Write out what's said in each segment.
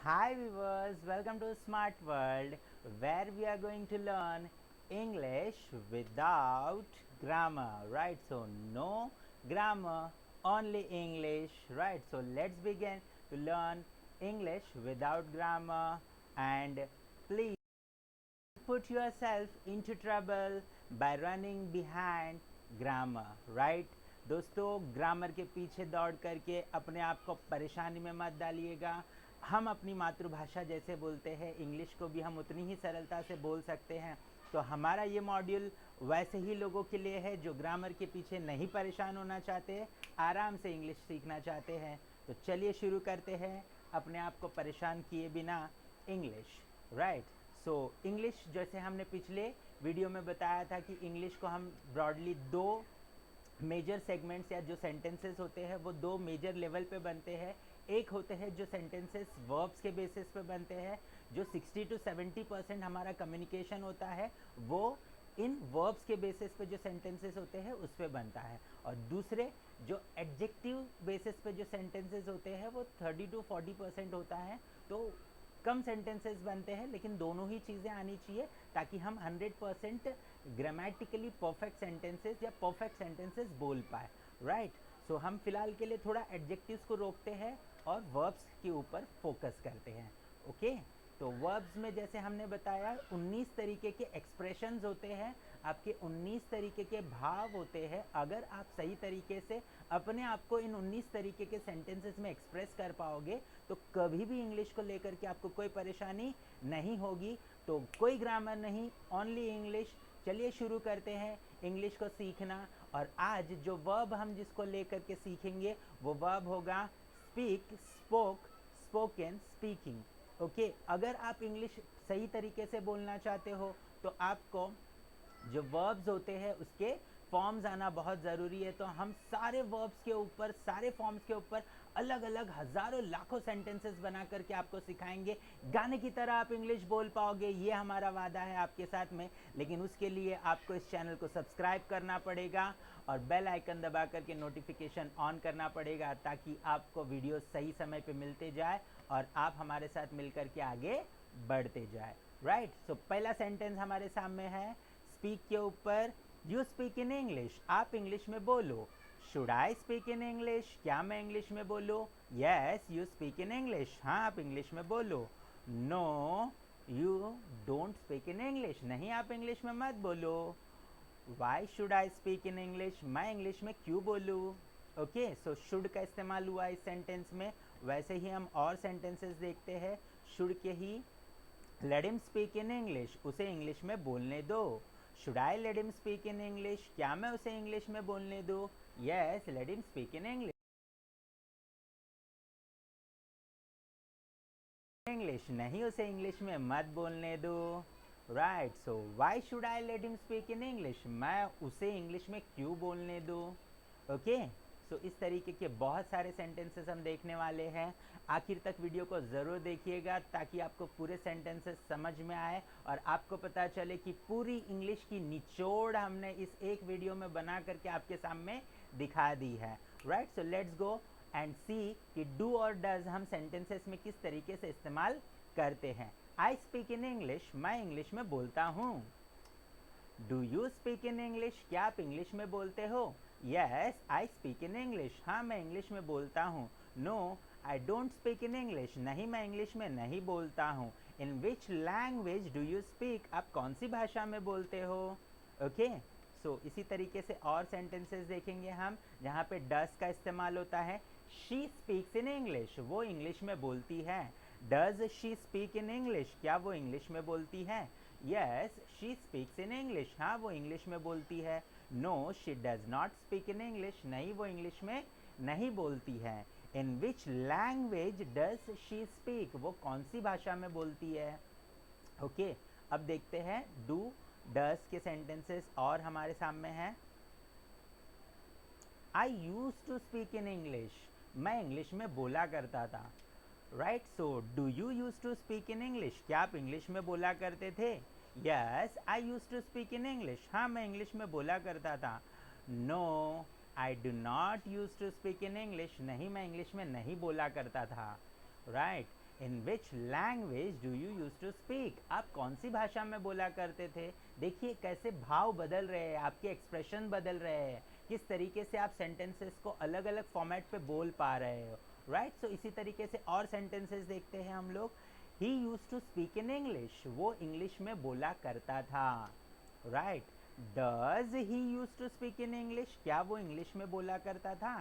Hi viewers, welcome to Smart World where we are going to learn English without grammar, right? So no grammar, only English, right? So let's begin to learn English without grammar, and please put yourself into trouble by running behind grammar, right? दोस्तों grammar के पीछे दौड़ करके अपने आप को परेशानी में मत डालिएगा। हम अपनी मातृभाषा जैसे बोलते हैं इंग्लिश को भी हम उतनी ही सरलता से बोल सकते हैं। तो हमारा ये मॉड्यूल वैसे ही लोगों के लिए है जो ग्रामर के पीछे नहीं परेशान होना चाहते, आराम से इंग्लिश सीखना चाहते हैं। तो चलिए शुरू करते हैं अपने आप को परेशान किए बिना इंग्लिश, राइट? सो इंग्लिश जैसे हमने पिछले वीडियो में बताया था कि इंग्लिश को हम ब्रॉडली दो मेजर सेगमेंट्स या जो सेंटेंसेस होते हैं वो दो मेजर लेवल पे बनते हैं। एक होते हैं जो सेंटेंसेस वर्ब्स के बेसिस पे बनते हैं, जो 60 to 70% हमारा कम्युनिकेशन होता है वो इन वर्ब्स के बेसिस पे जो सेंटेंसेस होते हैं उस पे बनता है। और दूसरे जो एडजेक्टिव बेसिस पे जो सेंटेंसेस होते हैं वो 30 to 40% होता है। तो कम सेंटेंसेस बनते हैं लेकिन दोनों ही चीज़ें आनी चाहिए ताकि हम 100% ग्रामेटिकली परफेक्ट सेंटेंसेस या परफेक्ट सेंटेंसेस बोल पाए, राइट? सो हम फिलहाल के लिए थोड़ा एडजेक्टिव्स को रोकते हैं और वर्ब्स के ऊपर फोकस करते हैं, ओके? तो वर्ब्स में जैसे हमने बताया 19 तरीके के एक्सप्रेशंस होते हैं, आपके 19 तरीके के भाव होते हैं। अगर आप सही तरीके से अपने आप को इन 19 तरीके के सेंटेंसेस में एक्सप्रेस कर पाओगे तो कभी भी इंग्लिश को लेकर के आपको कोई परेशानी नहीं होगी। तो कोई ग्रामर नहीं, ओनली इंग्लिश। चलिए शुरू करते हैं इंग्लिश को सीखना। और आज जो वर्ब हम जिसको लेकर के सीखेंगे वो वर्ब होगा speak, spoke, spoken, speaking, okay? अगर आप इंग्लिश सही तरीके से बोलना चाहते हो तो आपको जो वर्ब्स होते हैं उसके फॉर्म्स आना बहुत ज़रूरी है। तो हम सारे वर्ब्स के ऊपर, सारे फॉर्म्स के ऊपर अलग अलग हज़ारों लाखों सेंटेंसेस बना करके आपको सिखाएंगे। गाने की तरह आप इंग्लिश बोल पाओगे, ये हमारा वादा है आपके साथ में। लेकिन उसके लिए आपको इस चैनल को सब्सक्राइब करना पड़ेगा और बेल आइकन दबा करके नोटिफिकेशन ऑन करना पड़ेगा ताकि आपको वीडियो सही समय पे मिलते जाए और आप हमारे साथ मिलकर के आगे बढ़ते जाए, राइट? सो पहला सेंटेंस हमारे सामने है स्पीक के ऊपर। यू स्पीक इन इंग्लिश, आप इंग्लिश में बोलो। Should I speak in English, क्या मैं इंग्लिश में बोलो? Yes you speak in English, हाँ आप इंग्लिश में बोलो। No you don't speak in English, नहीं आप इंग्लिश में मत बोलो। Why should I speak in English, मैं इंग्लिश में क्यों बोलूँ? ओके, सो शुड का इस्तेमाल हुआ इस सेंटेंस में। वैसे ही हम और सेंटेंसेस देखते हैं शुड के ही। Let him speak in English, उसे इंग्लिश में बोलने दो। Should I let him speak in English, क्या मैं उसे इंग्लिश में बोलने दूँ? Yes let him speak in English, English नहीं उसे इंग्लिश में मत बोलने दो, right? So why should I let him speak in English, मैं उसे इंग्लिश में क्यों बोलने दूँ? ओके, सो इस तरीके के बहुत सारे सेंटेंसेस हम देखने वाले हैं। आखिर तक वीडियो को ज़रूर देखिएगा ताकि आपको पूरे सेंटेंसेस समझ में आए और आपको पता चले कि पूरी इंग्लिश की निचोड़ हमने इस एक वीडियो में बना करके आपके सामने दिखा दी है, right? So let's go and see कि डू और डज हम सेंटेंसेस में किस तरीके से इस्तेमाल करते हैं। आई स्पीक इन इंग्लिश, मैं इंग्लिश में बोलता हूँ। Do you speak in English, क्या आप इंग्लिश में बोलते हो? Yes I speak in English, हाँ मैं इंग्लिश में बोलता हूँ। No I don't speak in English, नहीं मैं इंग्लिश में नहीं बोलता हूँ। In which language do you speak, आप कौन सी भाषा में बोलते हो? ओके, सो इसी तरीके से और सेंटेंसेस देखेंगे हम जहाँ पे डस का इस्तेमाल होता है। शी स्पीक्स इन इंग्लिश, वो इंग्लिश में बोलती है। Does she speak in English, क्या वो इंग्लिश में बोलती है? Yes she speaks in English, हाँ वो इंग्लिश में बोलती है। No she does not speak in English, नहीं वो इंग्लिश में नहीं बोलती है। In which language does she speak, वो कौन सी भाषा में बोलती है? ओके, अब देखते हैं डू डस के सेंटेंसेस और हमारे सामने हैं। I use to speak in English, मैं इंग्लिश में बोला करता था, right? So do you use to speak in English, क्या आप इंग्लिश में बोला करते थे? Yes I use to speak in English, हाँ मैं इंग्लिश में बोला करता था। No I do not use to speak in English, नहीं मैं इंग्लिश में नहीं बोला करता था, right? In which language do you use to speak, आप कौन सी भाषा में बोला करते थे। देखिए कैसे भाव बदल रहे हैं, आपके एक्सप्रेशन बदल रहे हैं, किस तरीके से आप सेंटेंसेस को अलग अलग फॉर्मेट पे बोल पा रहे हो, राइट। सो इसी तरीके से और सेंटेंसेस देखते हैं हम लोग। He use to speak in English, वो इंग्लिश में बोला करता था, right. Does he use to speak in English, क्या वो इंग्लिश में बोला करता था।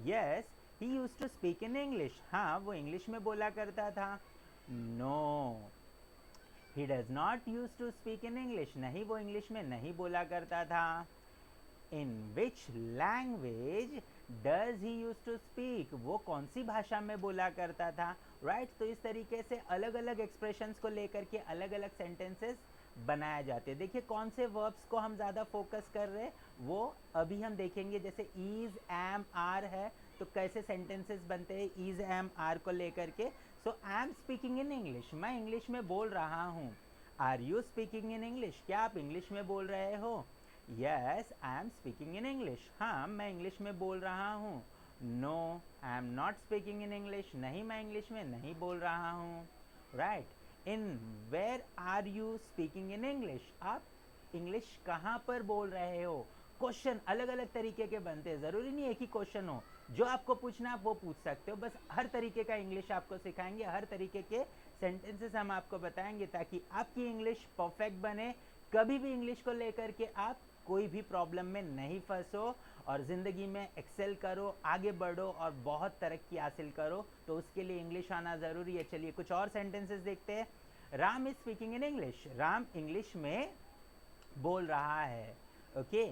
Yes he use to speak in English, हाँ वो इंग्लिश में बोला करता था। No he does not use to speak in English, नहीं वो इंग्लिश में नहीं बोला करता था। In which language does he use to speak, वो कौन सी भाषा में बोला करता था, राइट। तो इस तरीके से अलग अलग एक्सप्रेशंस को लेकर के अलग अलग सेंटेंसेस बनाया जाते हैं। देखिए कौन से वर्ब्स को हम ज़्यादा फोकस कर रहे हैं वो अभी हम देखेंगे। जैसे इज एम आर है तो कैसे सेंटेंसेस बनते हैं इज एम आर को लेकर के। So I am speaking in English, मैं इंग्लिश में बोल रहा हूँ। Are you speaking in English, क्या आप इंग्लिश में बोल रहे हो। Yes I am speaking in English, हाँ मैं इंग्लिश में बोल रहा हूँ। No I am not speaking in English, नहीं मैं इंग्लिश में नहीं बोल रहा हूँ, right. In where are you speaking in English, आप इंग्लिश कहाँ पर बोल रहे हो। क्वेश्चन अलग अलग तरीके के बनते हैं, ज़रूरी नहीं एक ही क्वेश्चन हो, जो आपको पूछना आप वो पूछ सकते हो। बस हर तरीके का इंग्लिश आपको सिखाएंगे, हर तरीके के सेंटेंसेस हम आपको बताएंगे ताकि आपकी इंग्लिश परफेक्ट बने। कभी भी इंग्लिश को लेकर के आप कोई भी प्रॉब्लम में नहीं फंसो और ज़िंदगी में एक्सेल करो, आगे बढ़ो और बहुत तरक्की हासिल करो। तो उसके लिए इंग्लिश आना ज़रूरी है। चलिए कुछ और सेंटेंसेस देखते हैं। Ram is speaking in English, Ram English में बोल रहा है, okay.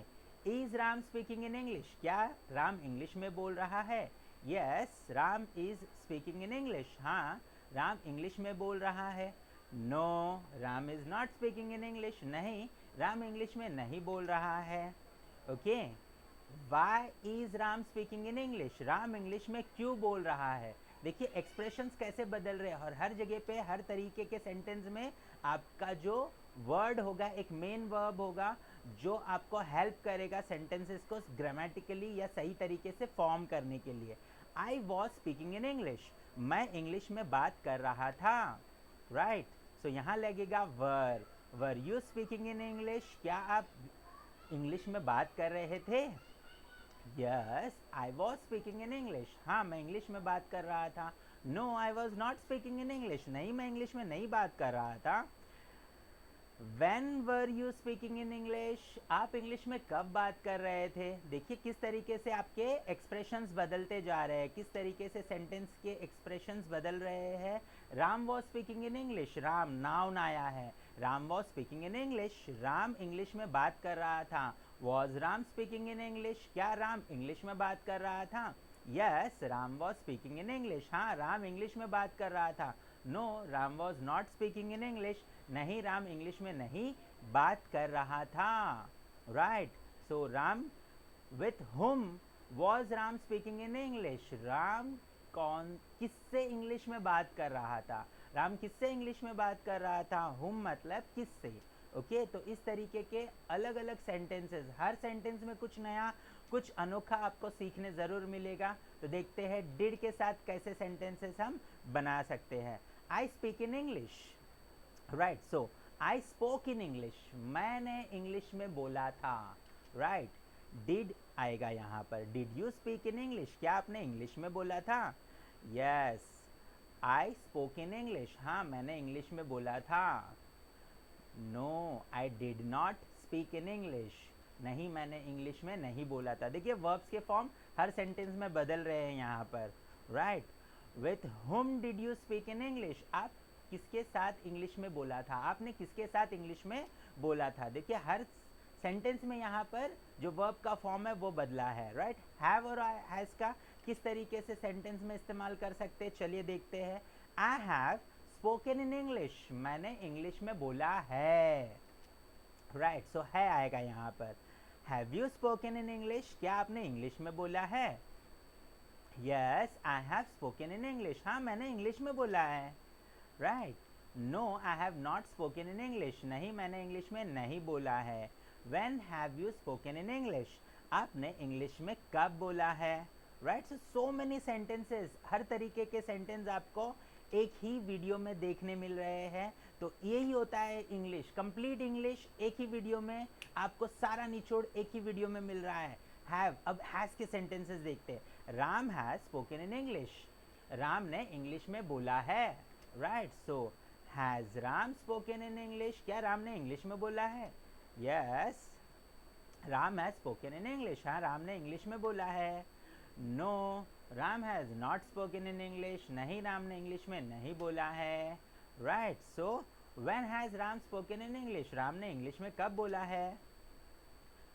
Is Ram speaking in English, क्या राम इंग्लिश में बोल रहा है। Yes Ram is speaking in English, हाँ राम इंग्लिश में बोल रहा है। No Ram is not speaking in English, नहीं राम इंग्लिश में नहीं बोल रहा है, okay. Why is Ram speaking in English, Ram English में क्यों बोल रहा है। देखिए एक्सप्रेशंस कैसे बदल रहे हैं और हर जगह पे हर तरीके के सेंटेंस में आपका जो वर्ड होगा एक मेन वर्ब होगा जो आपको हेल्प करेगा सेंटेंसेस को ग्रामेटिकली या सही तरीके से फॉर्म करने के लिए। I was speaking in English, मैं इंग्लिश में बात कर रहा था, राइट। सो यहाँ लगेगा were you speaking in English, क्या आप इंग्लिश में बात कर रहे थे। Yes I was speaking in English, हाँ मैं इंग्लिश में बात कर रहा था। No I was not speaking in English, नहीं मैं इंग्लिश में नहीं बात कर रहा था। When were you speaking in English, आप इंग्लिश में कब बात कर रहे थे। देखिए किस तरीके से आपके एक्सप्रेशंस बदलते जा रहे हैं, किस तरीके से सेंटेंस के एक्सप्रेशंस बदल रहे हैं। Ram was speaking in English, Ram noun आया है, Ram was speaking in English, Ram English में बात कर रहा था। Was Ram speaking in English, क्या राम इंग्लिश में बात कर रहा था। Yes Ram was speaking in English, हाँ राम इंग्लिश में बात कर रहा था। No Ram was not speaking in English, नहीं राम इंग्लिश में नहीं बात कर रहा था, right. So Ram with whom was Ram speaking in English, Ram कौन किससे इंग्लिश में बात कर रहा था, राम किससे इंग्लिश में बात कर रहा था। हुम मतलब किससे, ओके। तो इस तरीके के अलग अलग सेंटेंसेस, हर सेंटेंस में कुछ नया कुछ अनोखा आपको सीखने ज़रूर मिलेगा। तो देखते हैं डिड के साथ कैसे सेंटेंसेस हम बना सकते हैं। I speak in English, right. So I spoke in English, मैंने इंग्लिश में बोला था, राइट। डिड आएगा यहाँ पर, did you speak in English, क्या आपने इंग्लिश में बोला था। Yes I spoke in English, हाँ मैंने इंग्लिश में बोला था। No I did not speak in English, नहीं मैंने इंग्लिश में नहीं बोला था। देखिए वर्ब्स के फॉर्म हर सेंटेंस में बदल रहे हैं यहाँ पर, right. With whom did you speak in English, आप किसके साथ इंग्लिश में बोला था, आपने किसके साथ इंग्लिश में बोला था। देखिए हर सेंटेंस में यहाँ पर जो वर्ब का फॉर्म है वो बदला है, राइट। हैव और हैज़ का किस तरीके से सेंटेंस में इस्तेमाल कर सकते हैं, चलिए देखते हैं। I have spoken in English, मैंने इंग्लिश में बोला है, राइट। सो है आएगा यहाँ पर। Have you spoken in English, क्या आपने इंग्लिश में बोला है। Yes I have spoken in English, हाँ मैंने इंग्लिश में बोला है, right. No I have not spoken in English, नहीं मैंने इंग्लिश में नहीं बोला है। When have you spoken in English, आपने इंग्लिश में कब बोला है, राइट। सो मेनी सेंटेंसेस, हर तरीके के सेंटेंस आपको एक ही वीडियो में देखने मिल रहे हैं। तो यही होता है इंग्लिश, कंप्लीट इंग्लिश एक ही वीडियो में, आपको सारा निचोड़ एक ही वीडियो में मिल रहा है। हैव, अब हैज़ के सेंटेंसेस देखते हैं। Ram has spoken in English, Ram ने इंग्लिश में बोला है, right. So has Ram spoken in English, क्या राम ने इंग्लिश में बोला है? Yes, Ram has spoken in English, हाँ राम ने इंग्लिश में बोला है। No, Ram has not spoken in English, नहीं राम ने इंग्लिश में नहीं बोला है, right. So when has Ram spoken in English, Ram ने इंग्लिश में कब बोला है?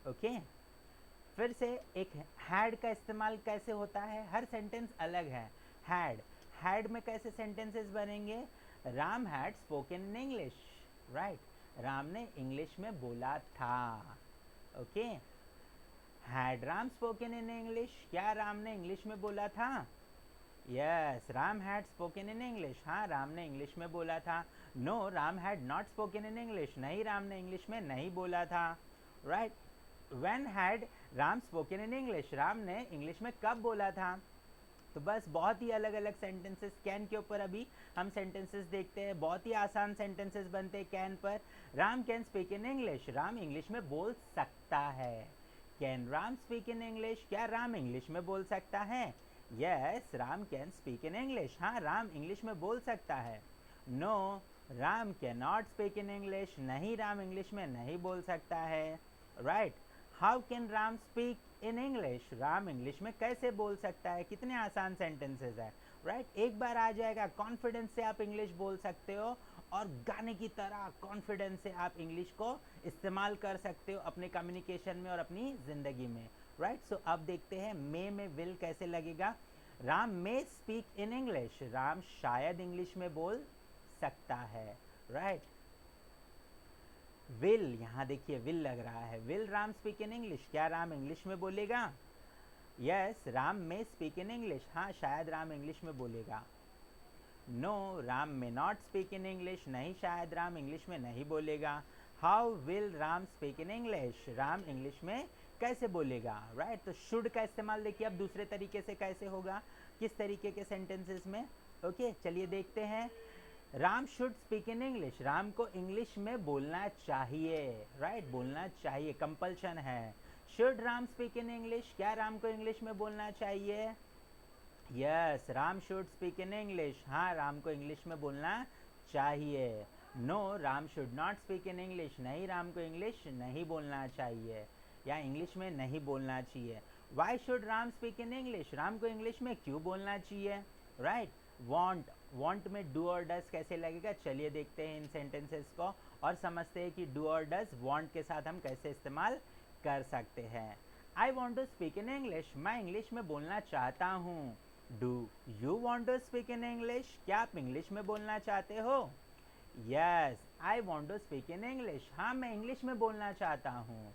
ओके फिर से एक हैड का इस्तेमाल कैसे होता है, हर सेंटेंस अलग है। हैड में कैसे सेंटेंसेस बनेंगे? Ram had spoken in English, right, Ram ने इंग्लिश में बोला था। Okay had Ram spoken in English, क्या राम ने इंग्लिश में बोला था? Yes, Ram had spoken in English, हाँ राम ने इंग्लिश में बोला था। No, Ram had not spoken in English, नहीं राम ने इंग्लिश में नहीं बोला था, right. When had Ram spoken in English, Ram ने इंग्लिश में कब बोला था? तो बस बहुत ही अलग अलग सेंटेंसेस कैन के ऊपर अभी हम सेंटेंसेस देखते हैं। बहुत ही आसान सेंटेंसेस बनते हैं कैन पर। Ram can speak in English, Ram English में बोल सकता है। Can Ram speak in English, क्या राम इंग्लिश में बोल सकता है? Yes, Ram can speak in English, हाँ राम इंग्लिश में बोल सकता है। No, Ram can not speak in English, नहीं राम इंग्लिश में नहीं बोल सकता है, right. How can Ram speak in English, Ram English में कैसे बोल सकता है? कितने आसान सेंटेंसेस है, राइट। एक बार आ जाएगा, कॉन्फिडेंस से आप इंग्लिश बोल सकते हो और गाने की तरह कॉन्फिडेंस से आप इंग्लिश को इस्तेमाल कर सकते हो अपने कम्युनिकेशन में और अपनी ज़िंदगी में, राइट। सो अब देखते हैं मे में विल कैसे लगेगा। Ram may speak in English, Ram शायद इंग्लिश में बोल सकता है, राइट। विल, यहाँ देखिए विल लग रहा है। Will Ram speak in English, क्या राम इंग्लिश में बोलेगा? Yes, Ram may speak in English, हाँ शायद राम इंग्लिश में बोलेगा। No, Ram may not speak in English, नहीं शायद राम इंग्लिश में नहीं बोलेगा। How will Ram speak in English, Ram English में कैसे बोलेगा, राइट। तो शुड का इस्तेमाल देखिए अब दूसरे तरीके से कैसे होगा, किस तरीके के सेंटेंसेस में। ओके चलिए देखते हैं। Ram should speak in English, Ram को इंग्लिश में बोलना चाहिए, राइट, बोलना चाहिए, कंपल्शन है। Should Ram speak in English, क्या राम को इंग्लिश में बोलना चाहिए? Yes, Ram should speak in English, हाँ राम को इंग्लिश में बोलना चाहिए। No, Ram should not speak in English, नहीं राम को इंग्लिश नहीं बोलना चाहिए या इंग्लिश में नहीं बोलना चाहिए। Why should Ram speak in English, Ram को इंग्लिश में क्यों बोलना चाहिए, राइट। वॉन्ट, वॉन्ट में डू और डज कैसे लगेगा, चलिए देखते हैं इन सेंटेंसेस को और समझते हैं कि डू और डज वॉन्ट के साथ हम कैसे इस्तेमाल कर सकते हैं। I want to speak in English, मैं इंग्लिश में बोलना चाहता हूँ। Do you want to speak in English, क्या आप इंग्लिश में बोलना चाहते हो? Yes, I want to speak in English, हाँ मैं इंग्लिश में बोलना चाहता हूँ।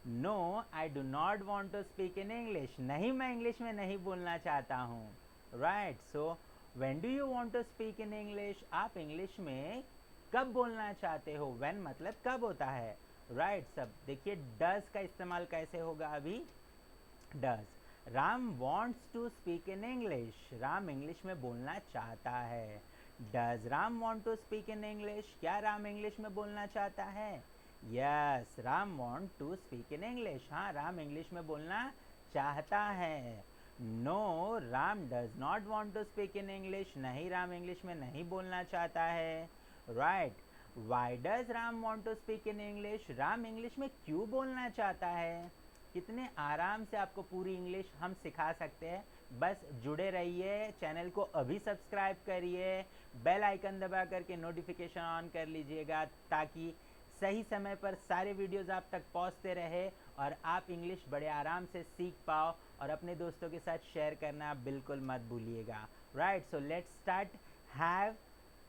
No, I do not want to speak in English, नहीं मैं इंग्लिश में नहीं बोलना चाहता हूँ, right. So when do you want to speak in English, आप इंग्लिश में कब बोलना चाहते हो? व्हेन मतलब कब होता है, राइट। सब देखिए डज का इस्तेमाल कैसे होगा अभी। Does, Ram wants to speak in English, Ram English में बोलना चाहता है। Does Ram want to speak in English, क्या राम इंग्लिश में बोलना चाहता है? Yes, Ram want to speak in English, हाँ राम इंग्लिश में बोलना चाहता है। No, Ram does not want to speak in English, नहीं राम इंग्लिश में नहीं बोलना चाहता है, right. Why does Ram want to speak in English, Ram English में क्यों बोलना चाहता है? कितने आराम से आपको पूरी इंग्लिश हम सिखा सकते हैं। बस जुड़े रहिए, चैनल को अभी सब्सक्राइब करिए, बेल आइकन दबा करके नोटिफिकेशन ऑन कर लीजिएगा ताकि सही समय पर सारे वीडियोस आप तक पहुंचते रहे और आप इंग्लिश बड़े आराम से सीख पाओ और अपने दोस्तों के साथ शेयर करना बिल्कुल मत भूलिएगा, right. So let's start. Have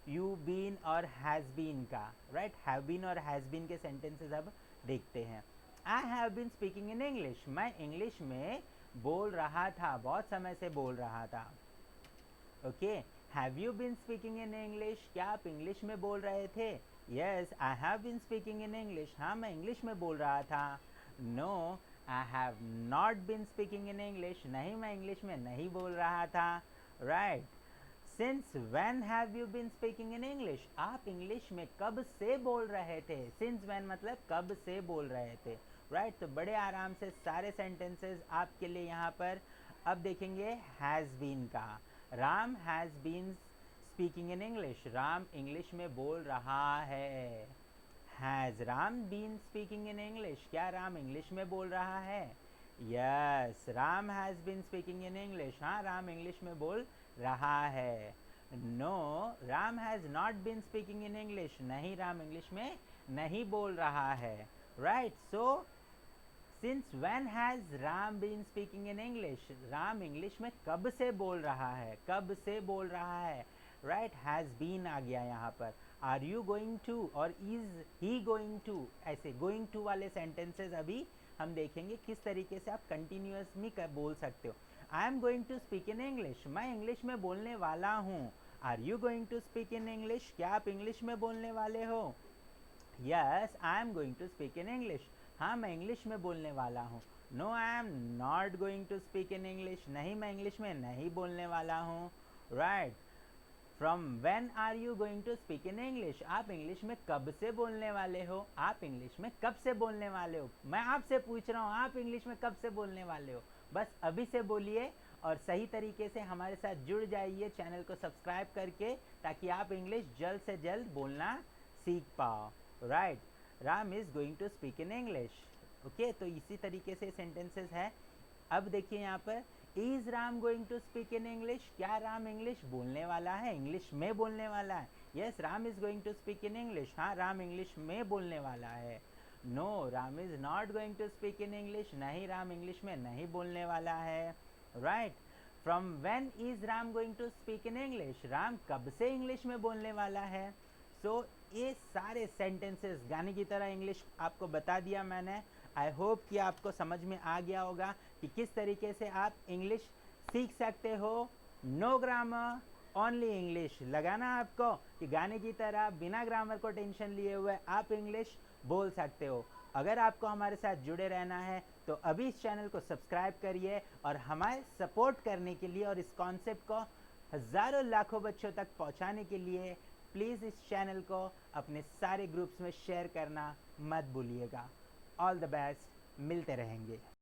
you been और हैज़ बीन का, राइट, हैव बीन और हैज़ बीन के सेंटेंसेस अब देखते हैं। I have been speaking in English, मैं इंग्लिश में बोल रहा था, बहुत समय से बोल रहा था। Okay, have you been speaking in English, क्या आप इंग्लिश में बोल रहे थे? Yes, I have been speaking in English, हाँ मैं इंग्लिश में बोल रहा था। No, I have not been speaking in English, नहीं मैं इंग्लिश में नहीं बोल रहा था, right. Since when have you been speaking in English, आप इंग्लिश में कब से बोल रहे थे। सिंस व्हेन मतलब कब से बोल रहे थे, राइट। तो बड़े आराम से सारे सेंटेंसेस आपके लिए यहाँ पर अब देखेंगे। हैज़ बीन का, Ram has been speaking in English, Ram English में बोल रहा है। Has Ram been speaking in English, क्या राम इंग्लिश में बोल रहा है। Yes, Ram has been speaking in English, हाँ राम इंग्लिश में बोल रहा है। No, Ram has not been speaking in English, नहीं राम इंग्लिश में नहीं बोल रहा है, right. So since when has Ram been speaking in English, Ram English में कब से बोल रहा है, कब से बोल रहा है, राइट। हैज़ बीन आ गया यहाँ पर। आर यू गोइंग टू और इज ही गोइंग टू, ऐसे गोइंग टू वाले सेंटेंसेस अभी हम देखेंगे किस तरीके से आप कंटिन्यूअसली बोल सकते हो। I am going to speak in English, मैं इंग्लिश में बोलने वाला हूँ। Are you going to speak in English, क्या आप इंग्लिश में बोलने वाले हो। Yes, I am going to speak in English, हाँ मैं इंग्लिश में बोलने वाला हूँ। No, I am not going to speak in English, नहीं मैं इंग्लिश में नहीं बोलने वाला हूँ, right. From when are you going to speak in English, आप इंग्लिश में कब से बोलने वाले हो, आप इंग्लिश में कब से बोलने वाले हो। मैं आपसे पूछ रहा हूँ आप इंग्लिश में कब से बोलने वाले हो, बस अभी से बोलिए और सही तरीके से हमारे साथ जुड़ जाइए चैनल को सब्सक्राइब करके, ताकि आप इंग्लिश जल्द से जल्द बोलना सीख पाओ, right. Ram is going to speak in English, okay. तो इसी तरीके से सेंटेंसेस है। अब देखिए यहाँ पर, is Ram going to speak in English, क्या राम इंग्लिश बोलने वाला है, इंग्लिश में बोलने वाला है। Yes, Ram is going to speak in English, हाँ राम इंग्लिश में बोलने वाला है। No, Ram is not going to speak in English, नहीं राम इंग्लिश में नहीं बोलने वाला है, right. From when is Ram going to speak in English, Ram कब से इंग्लिश में बोलने वाला है। सो ये सारे सेंटेंसेस गाने की तरह इंग्लिश आपको बता दिया मैंने। आई होप कि आपको समझ में आ गया होगा कि किस तरीके से आप इंग्लिश सीख सकते हो। नो ग्रामर ओनली इंग्लिश, लगाना आपको कि गाने की तरह बिना ग्रामर को टेंशन लिए हुए आप इंग्लिश बोल सकते हो। अगर आपको हमारे साथ जुड़े रहना है तो अभी इस चैनल को सब्सक्राइब करिए और हमारे सपोर्ट करने के लिए और इस कॉन्सेप्ट को हज़ारों लाखों बच्चों तक पहुंचाने के लिए प्लीज़ इस चैनल को अपने सारे ग्रुप्स में शेयर करना मत भूलिएगा। ऑल द बेस्ट, मिलते रहेंगे।